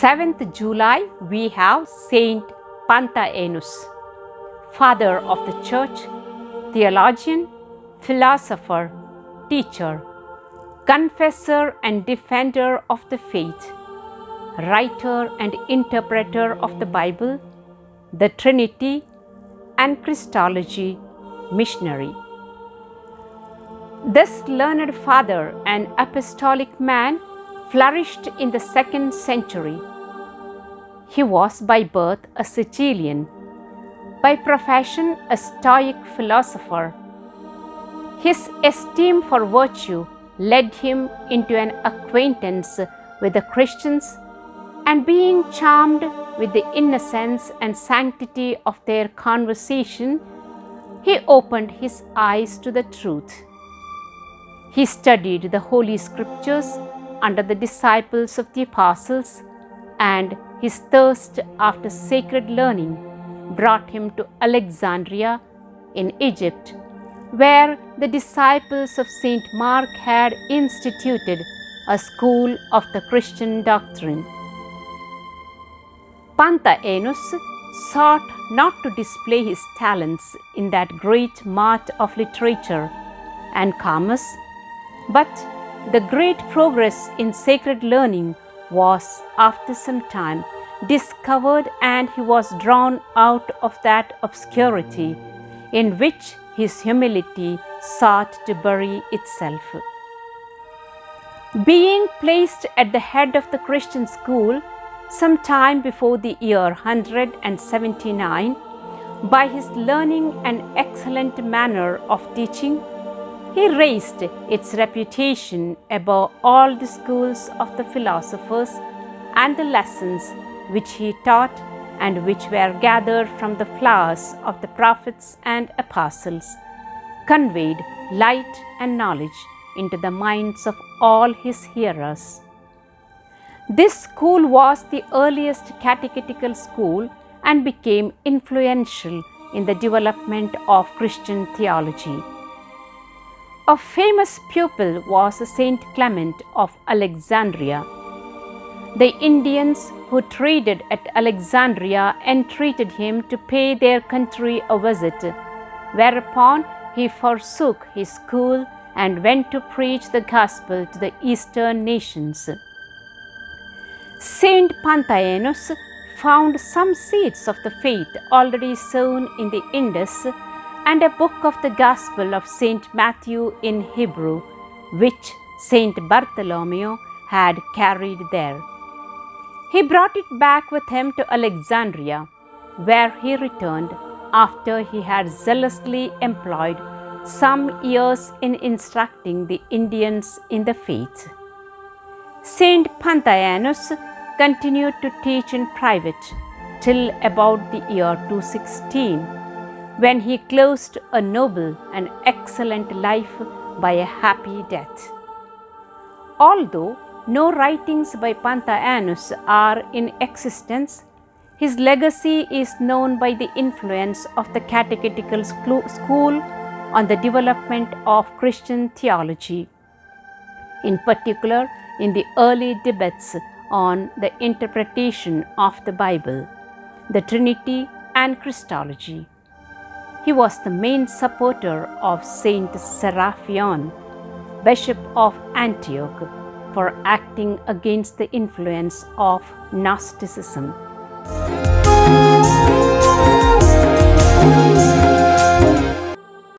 7th July, we have St.Pantaenus, father of the church, theologian, philosopher, teacher, confessor and defender of the faith, writer and interpreter of the Bible, the Trinity and Christology missionary. This learned father and apostolic man flourished in the 2nd century. He was by birth a Sicilian, by profession a Stoic philosopher. His esteem for virtue led him into an acquaintance with the Christians, and being charmed with the innocence and sanctity of their conversation, he opened his eyes to the truth. He studied the Holy Scriptures under the disciples of the apostles, and his thirst after sacred learning brought him to Alexandria in Egypt, where the disciples of St. Mark had instituted a school of the Christian doctrine. Pantaenus sought not to display his talents in that great mart of literature and commerce, but the great progress in sacred learning was after some time discovered, and he was drawn out of that obscurity in which his humility sought to bury itself. Being placed at the head of the Christian school some time before the year 179, by his learning and excellent manner of teaching, he raised its reputation above all the schools of the philosophers, and the lessons which he taught and which were gathered from the flowers of the prophets and apostles conveyed light and knowledge into the minds of all his hearers. This school was the earliest catechetical school and became influential in the development of Christian theology. A famous pupil was Saint Clement of Alexandria. The Indians who traded at Alexandria entreated him to pay their country a visit, whereupon he forsook his school and went to preach the gospel to the eastern nations. St. Pantaenus found some seeds of the faith already sown in the Indus, and a book of the Gospel of St. Matthew in Hebrew, which St. Bartholomew had carried there. He brought it back with him to Alexandria, where he returned after he had zealously employed some years in instructing the Indians in the faith. St. Pantaenus continued to teach in private till about the year 216, when he closed a noble and excellent life by a happy death. Although no writings by Pantaenus are in existence, his legacy is known by the influence of the catechetical school on the development of Christian theology, in particular in the early debates on the interpretation of the Bible, the Trinity and Christology. He was the main supporter of Saint Seraphion, Bishop of Antioch, for acting against the influence of Gnosticism.